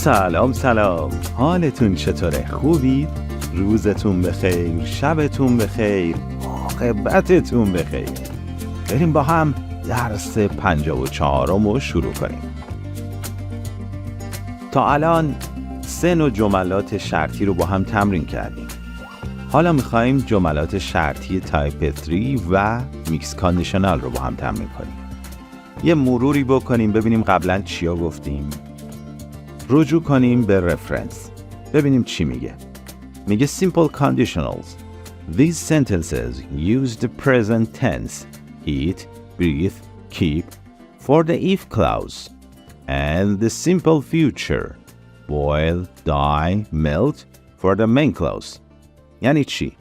سلام، حالتون چطوره؟ خوبید؟ روزتون بخیر، شبتون بخیر، عاقبتتون بخیر. بریم با هم درس 54 رو شروع کنیم. تا الان 3 نوع جملات شرطی رو با هم تمرین کردیم. حالا میخواییم جملات شرطی تایپ 3 و میکس کاندیشنال رو با هم تمرین کنیم. یه مروری بکنیم ببینیم قبلا چیا گفتیم. رجوع کنیم به رفرنس. ببینیم چی میگه. میگه simple conditionals. These sentences use the present tense eat, breathe, keep for the if clause and the simple future boil, die, melt for the main clause. یعنی چی؟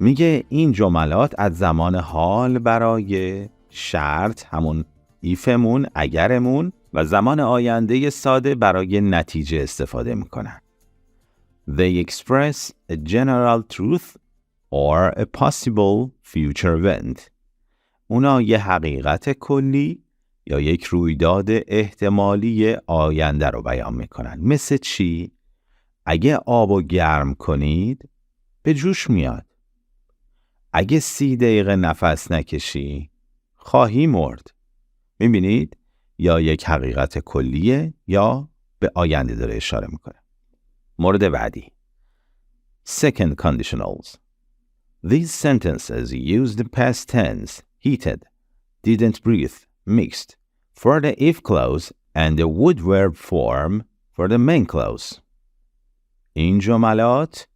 میگه این جملات از زمان حال برای شرط همون ایفمون، اگرمون و زمان آینده ساده برای نتیجه استفاده میکنن. They express a general truth or a possible future event. اونا یه حقیقت کلی یا یک رویداد احتمالی آینده رو بیان میکنن. مثل چی؟ اگه آبو گرم کنید به جوش میاد. اگه 30 دقیقه نفس نکشی خواهی مرد. میبینید؟ یا یک حقیقت کلیه یا به آینده داره اشاره میکنه. مورد بعدی. Second conditionals. These sentences use the past tense heated, didn't breathe, mixed for the if clause and the would verb form for the main clause. این جملات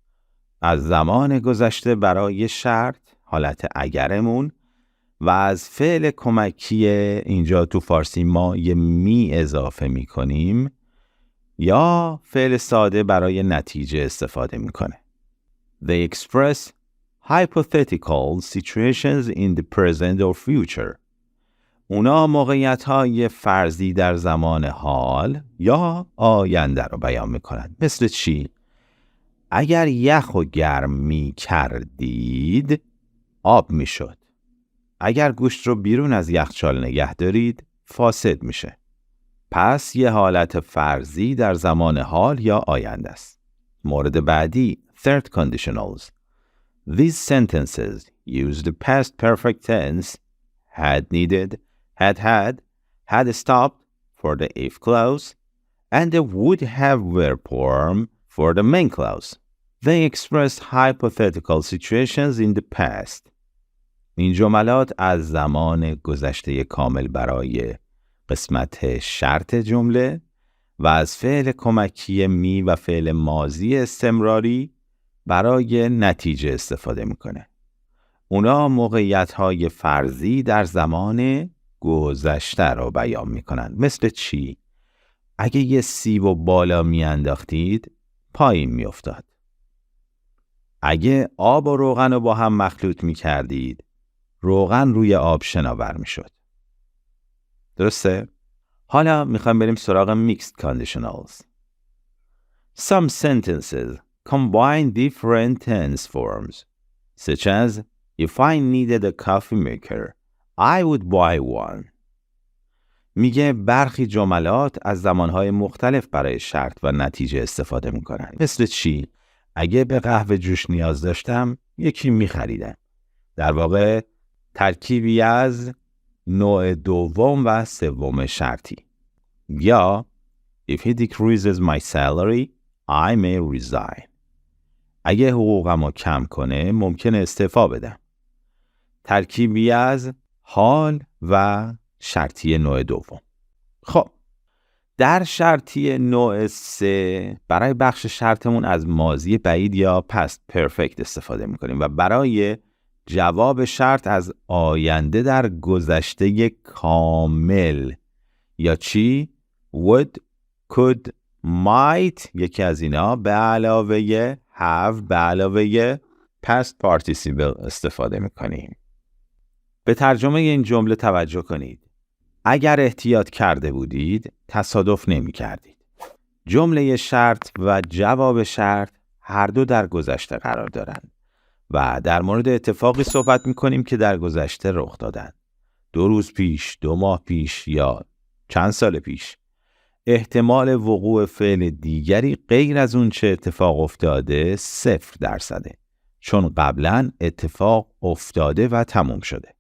از زمان گذشته برای شرط حالت اگرمون و از فعل کمکی اینجا تو فارسی ما یه می اضافه می کنیم یا فعل ساده برای نتیجه استفاده می کنه. They express hypothetical situations in the present or future. اونا موقعیت‌های فرضی در زمان حال یا آینده رو بیان می کنن. مثل چی؟ اگر یخ و گرم می کردید آب می شد. اگر گوشت رو بیرون از یخچال نگه دارید فاسد میشه. پس یه حالت فرضی در زمان حال یا آینده است. مورد بعدی third conditionals. These sentences use the past perfect tense had needed, had stopped for the if clause and the would have verb form for the main clause. They express hypothetical situations in the past. این جملات از زمان گذشته کامل برای قسمت شرط جمله و از فعل کمکی می و فعل ماضی استمراری برای نتیجه استفاده میکنه. اونا موقعیت‌های فرضی در زمان گذشته رو بیان میکنن. مثل چی؟ اگه یه سیب و بالا میانداختید پایین میافتاد. اگه آب و روغن رو با هم مخلوط میکردید روغن روی آب شناور میشد. درسته؟ حالا میخوایم بریم سراغ Mixed Conditionals. Some sentences combine different tense forms, such as if I needed a coffee maker, I would buy one. میگه برخی جملات از زمانهای مختلف برای شرط و نتیجه استفاده میکنن. مثل چی؟ اگه به قهوه جوش نیاز داشتم یکی میخریدم. در واقع ترکیبی از نوع دوم و سوم شرطی. یا if he decreases my salary, I may resign. اگه حقوقمو کم کنه ممکنه استعفا بدم. ترکیبی از حال و شرطی نوع دوم. خب در شرطی نوع 3 برای بخش شرطمون از ماضی بعید یا past perfect استفاده میکنیم و برای جواب شرط از آینده در گذشته کامل یا چی؟ would, could, might یکی از اینا به علاوه have به علاوه past participle استفاده میکنیم. به ترجمه این جمله توجه کنید. اگر احتیاط کرده بودید تصادف نمی کردید. جمله شرط و جواب شرط هر دو در گذشته قرار دارند و در مورد اتفاقی صحبت میکنیم که در گذشته رخ دادن. 2 روز پیش، 2 ماه پیش یا چند سال پیش. احتمال وقوع فعل دیگری غیر از اون چه اتفاق افتاده 0%، چون قبلا اتفاق افتاده و تموم شده.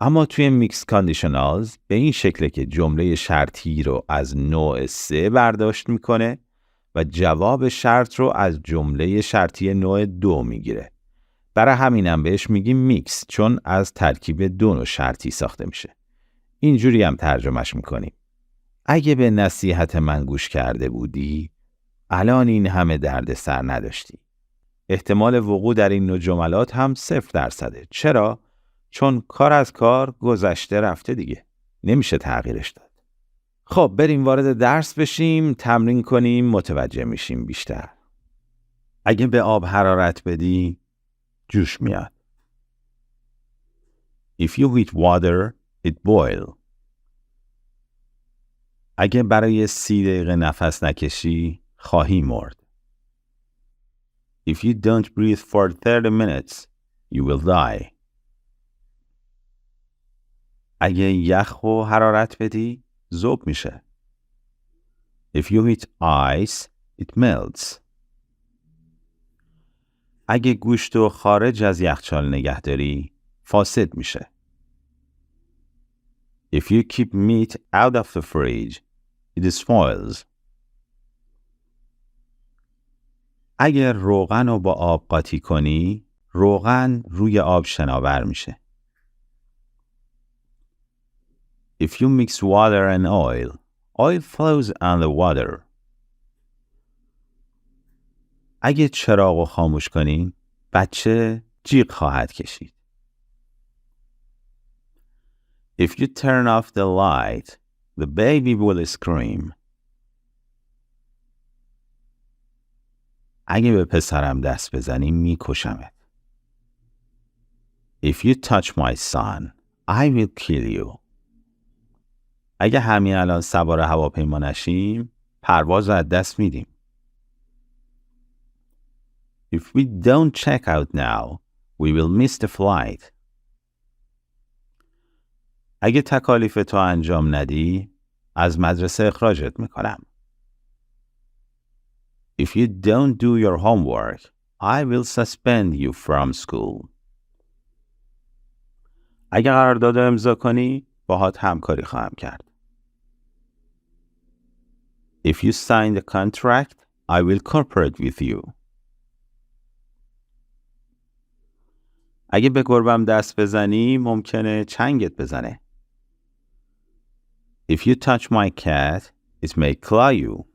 اما توی میکس کاندیشنالز به این شکله که جمله شرطی رو از نوع 3 برداشت میکنه و جواب شرط رو از جمله شرطی نوع 2 میگیره. برای همینم بهش میگیم میکس، چون از ترکیب 2 نوع شرطی ساخته میشه. اینجوری هم ترجمهش میکنیم: اگه به نصیحت من گوش کرده بودی، الان این همه دردسر نداشتی. احتمال وقوع در این نوع جملات هم 0%. چرا؟ چون کار از کار گذشته رفته دیگه. نمیشه تغییرش داد. خب بریم وارد درس بشیم، تمرین کنیم، متوجه میشیم بیشتر. اگه به آب حرارت بدی، جوش میاد. If you heat water, it boil. اگه برای 30 دقیقه نفس نکشی، خواهی مرد. If you don't breathe for 30 minutes, you will die. اگه یخ و حرارت بدی، ذوب میشه. If you heat ice, it melts. اگه گوشت رو خارج از یخچال نگه داری، فاسد میشه. If you keep meat out of the fridge, it spoils. اگر روغن رو با آب قاطی کنی، روغن روی آب شناور میشه. If you mix water and oil, oil flows on the water. اگه چراغ رو خاموش کنی، بچه جیغ خواهد کشید. If you turn off the light, the baby will scream. اگه به پسرم دست بزنی میکشمت. If you touch my son, I will kill you. اگه همین الان سوار هواپیما نشیم، پرواز رو از دست میدیم. If we don't check out now, we will miss the flight. اگه تکالیف تو انجام ندی، از مدرسه اخراجت میکنم. If you don't do your homework, I will suspend you from school. اگه قرارداد امضا کنی، باهات همکاری خواهم کرد. If you sign the contract, I will cooperate with you. اگه به گربم دست بزنی، ممکنه چنگت بزنه. If you touch my cat, it may claw you.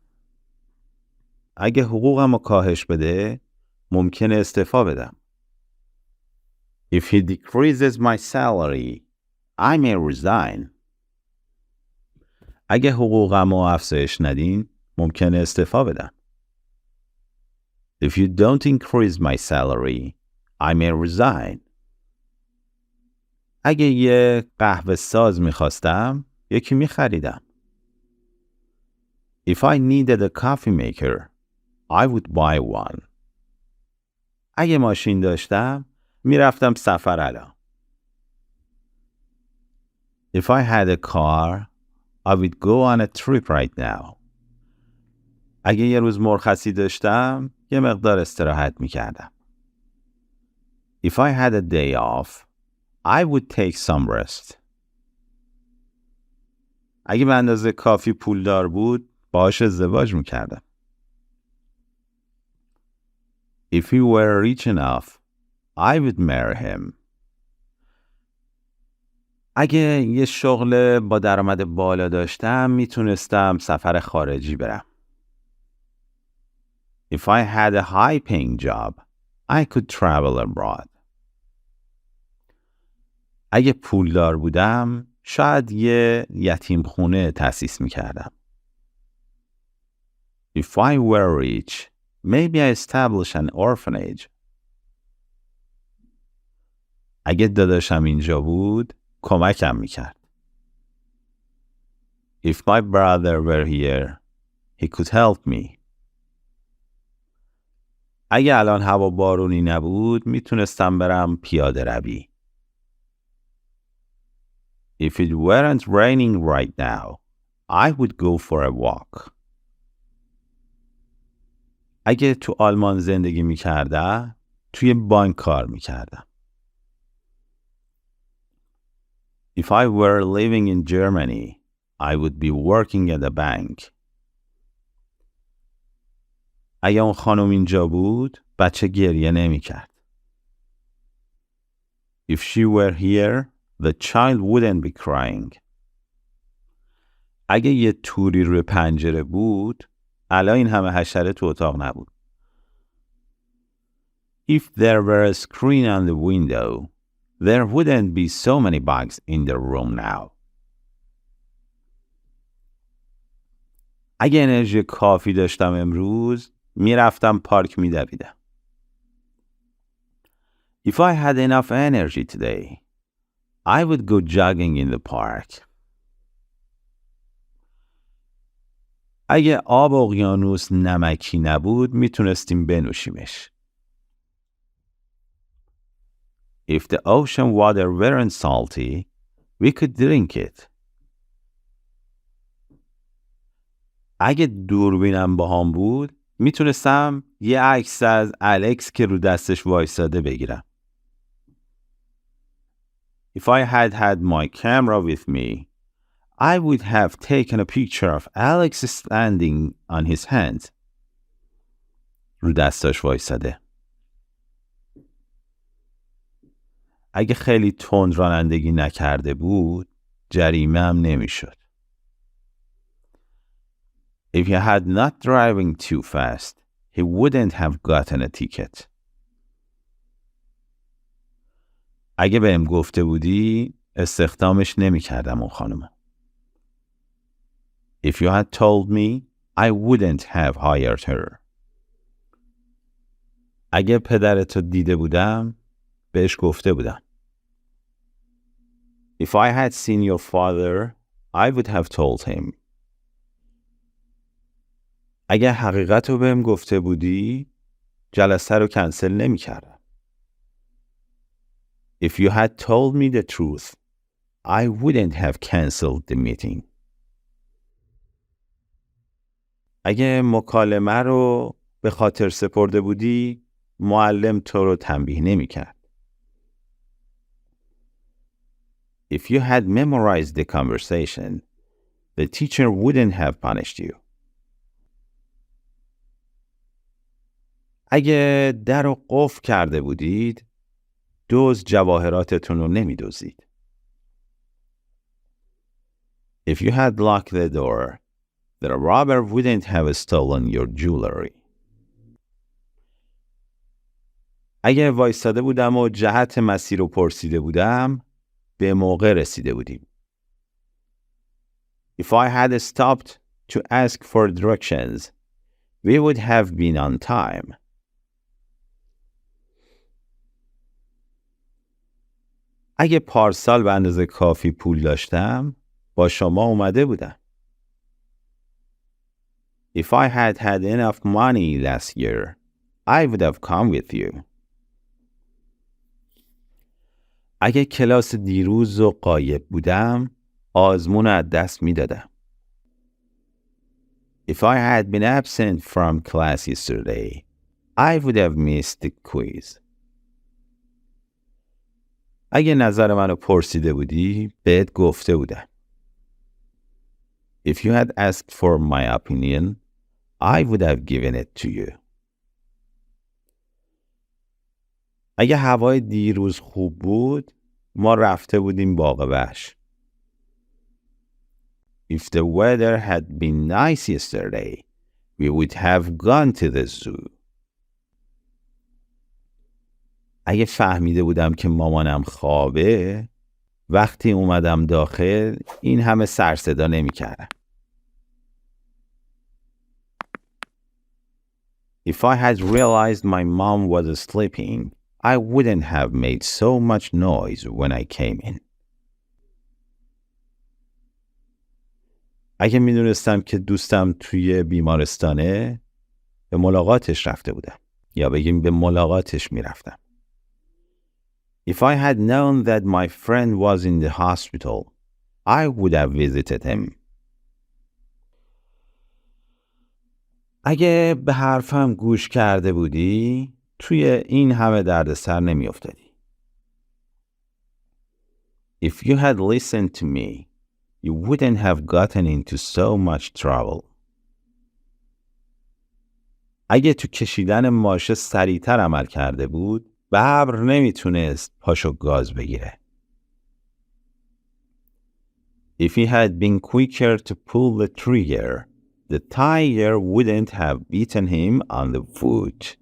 اگه حقوقم رو کاهش بده، ممکنه استعفا بدم. If he decreases my salary, I may resign. اگه حقوقم رو افزایش ندین، ممکنه استعفا بدم. If you don't increase my salary, I may resign. اگه یه قهوه ساز میخواستم، یکی میخریدم. If I needed a coffee maker, I would buy one. اگه ماشین داشتم، میرفتم سفر الان. If I had a car, I would go on a trip right now. اگه یه روز مرخصی داشتم، یه مقدار استراحت میکردم. If I had a day off, I would take some rest. اگه به اندازه کافی پولدار بود، باهاش ازدواج میکردم. If he were rich enough, I would marry him. اگه یه شغل با درآمد بالا داشتم، میتونستم سفر خارجی برم. If I had a high-paying job, I could travel abroad. اگه پولدار بودم، شاید یه یتیم خونه تأسیس میکردم. If I were rich, maybe I establish an orphanage. اگه داداشم اینجا بود، کمکم میکرد. If my brother were here, he could help me. اگه الان هوا بارونی نبود، میتونستم برم پیاده روی. If it weren't raining right now, I would go for a walk. اگه تو آلمان زندگی می‌کردم، توی بانک کار می‌کردم. If I were living in Germany, I would be working at a bank. اگه اون خانم اینجا بود، بچه گریه نمی‌کرد. If she were here, the child wouldn't be crying. اگه یه توری روی پنجره بود، الان این همه حشره تو اتاق نبود. If there were a screen on the window, there wouldn't be so many bugs in the room now. اگه انرژی کافی داشتم امروز، میرفتم پارک میدویدم. If I had enough energy today, I would go jogging in the park. اگه آب اقیانوس نمکی نبود، میتونستیم بنوشیمش. If the ocean water weren't salty, we could drink it. اگه دوربینم باهام بود، میتونستم یه عکس از الکس که رو دستش وایساده بگیرم. If I had had my camera with me, I would have taken a picture of Alex standing on his hands. رو دستش وایساده. اگه خیلی تند رانندگی نکرده بود، جریمه هم نمیشد. If he had not driving too fast, he wouldn't have gotten a ticket. اگه بهم گفته بودی، استخدامش نمی کردم اون خانم. If you had told me, I wouldn't have hired her. اگه پدرتو دیده بودم، بهش گفته بودم. If I had seen your father, I would have told him. اگه حقیقتو بهم گفته بودی، جلسه رو کنسل نمی کردم. If you had told me the truth, I wouldn't have canceled the meeting. اگه مکالمه رو به خاطر سپرده بودی، معلم تو رو تنبیه نمی کرد. If you had memorized the conversation, the teacher wouldn't have punished you. اگه در رو قفل کرده بودید، دزد جواهراتتون رو نمی دزدید. If you had locked the door, the robber wouldn't have stolen your jewelry. اگه وایستاده بودم و جهت مسیر رو پرسیده بودم، به موقع رسیده بودیم. If I had stopped to ask for directions, we would have been on time. اگه پارسال به اندازه کافی پول داشتم، با شما اومده بودم. If I had had enough money last year, I would have come with you. اگه کلاس دیروز و غایب بودم، آزمون از دست می دادم. If I had been absent from class yesterday, I would have missed the quiz. اگه نظر منو پرسیده بودی، بهت گفته بودم. If you had asked for my opinion, I would have given it to you. اگه هوای دیروز خوب بود، ما رفته بودیم باغ وحش. If the weather had been nice yesterday, we would have gone to the zoo. اگه فهمیده بودم که مامانم خوابه، وقتی اومدم داخل این همه سر صدا نمی کردم. If I had realized my mom was sleeping, I wouldn't have made so much noise when I came in. اگه می دونستم که دوستم توی بیمارستانه، به ملاقاتش رفته بودم. یا بگیم به ملاقاتش می رفتم. If I had known that my friend was in the hospital, I would have visited him. اگه به حرفم گوش کرده بودی توی این همه دردسر نمی افتادی. If you had listened to me, you wouldn't have gotten into so much trouble. اگه تو کشیدن ماشه سریعتر عمل کرده بود، ببر نمیتونست پاشو گاز بگیره. If he had been quicker to pull the trigger, the tiger wouldn't have beaten him on the foot.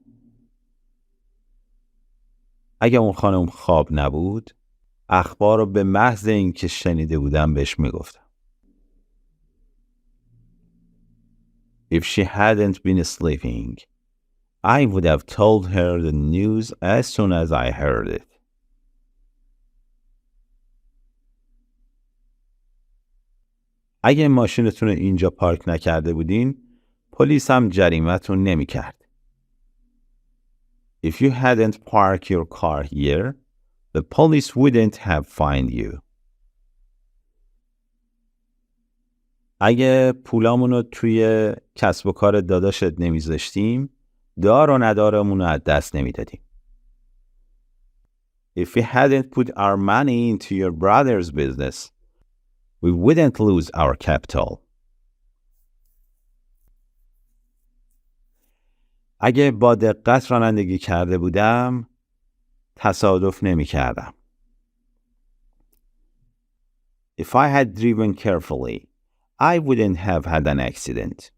اگه اون خانم خواب نبود، اخبار رو به محض اینکه شنیده بودم بهش میگفتم. If she hadn't been sleeping, I would have told her the news as soon as I heard it. اگه ماشینتون رو اینجا پارک نکرده بودین، پلیس هم جریمتون نمی کرد. If you hadn't parked your car here, the police wouldn't have fined you. اگه پولامون رو توی کسب و کار داداشت نمیذاشتیم، دار و ندارمون رو از دست نمیدادیم. If we hadn't put our money into your brother's business, we wouldn't lose our capital. اگه با دقت رانندگی کرده بودم، تصادف نمی کردم. If I had driven carefully, I wouldn't have had an accident.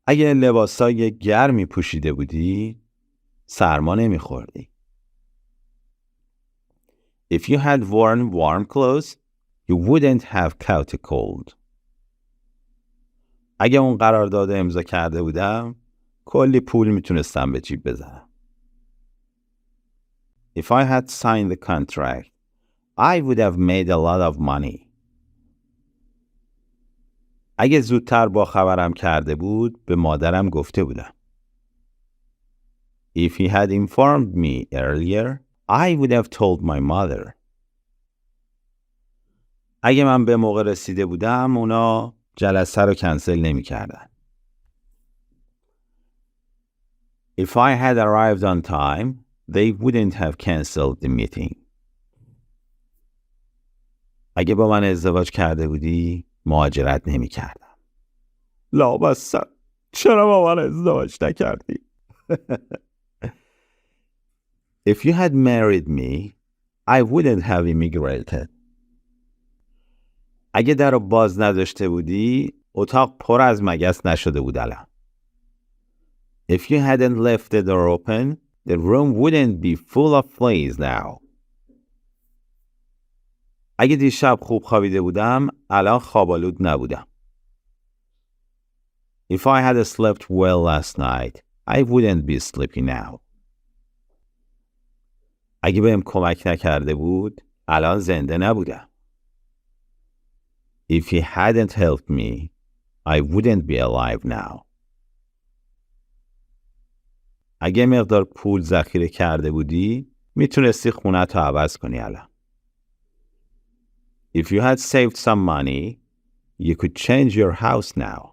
اگه لباسای گرمی پوشیده بودی، سرما نمی خوردی. If you had worn warm clothes, you wouldn't have caught a cold. اگه اون قرارداد امضا کرده بودم، کلی پول میتونستم به جیب بزنم. If I had signed the contract, I would have made a lot of money. اگه زودتر با خبرم کرده بود، به مادرم گفته بودم. If he had informed me earlier, I would have told my mother. اگه من به موقع رسیده بودم، اونا جلسه رو کنسل نمی کردن. If I had arrived on time, they wouldn't have canceled the meeting. اگه با من ازدواج کرده بودی، مهاجرت نمی کردم. لابستم، چرا با من ازدواج نکردی؟ If you had married me, I wouldn't have immigrated. اگه در رو باز نداشته بودی، اتاق پر از مگس نشده بود الان. If you hadn't left the door open, the room wouldn't be full of fleas now. اگه دیشب خوب خوابیده بودم، الان خوابالود نبودم. If I had slept well last night, I wouldn't be sleepy now. اگه بهم کمک نکرده بود، الان زنده نبودم. If he hadn't helped me, I wouldn't be alive now. اگه مقدار پول ذخیره کرده بودی، میتونستی خونه‌تو عوض کنی الان. If you had saved some money, you could change your house now.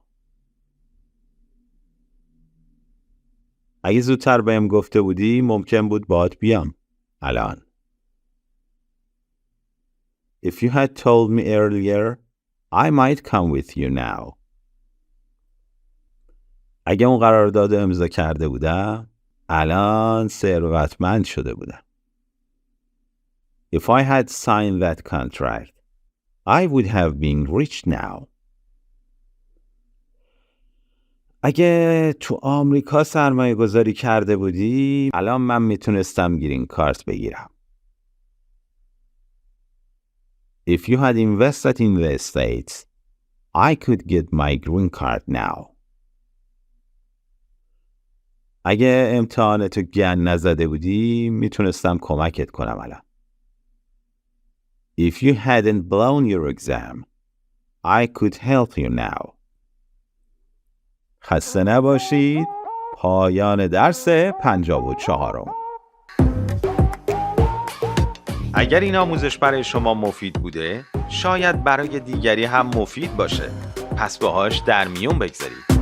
اگه زودتر بهم گفته بودی، ممکن بود باهات بیام الان. If you had told me earlier, I might come with you now. اگه اون قرارداد امضا کرده بودم، الان ثروتمند شده بودم. If I had signed that contract, I would have been rich now. اگه تو آمریکا سرمایه گذاری کرده بودی، الان من میتونستم گرین کارت بگیرم. If you had invested in the States, I could get my green card now. اگه امتحانتو گن نزده بودی، میتونستم کمکت کنم الان. If you hadn't blown your exam, I could help you now. خسته نباشید. پایان درس 54. اگر این آموزش برای شما مفید بوده، شاید برای دیگری هم مفید باشه. پس باهاش در میون بگذارید.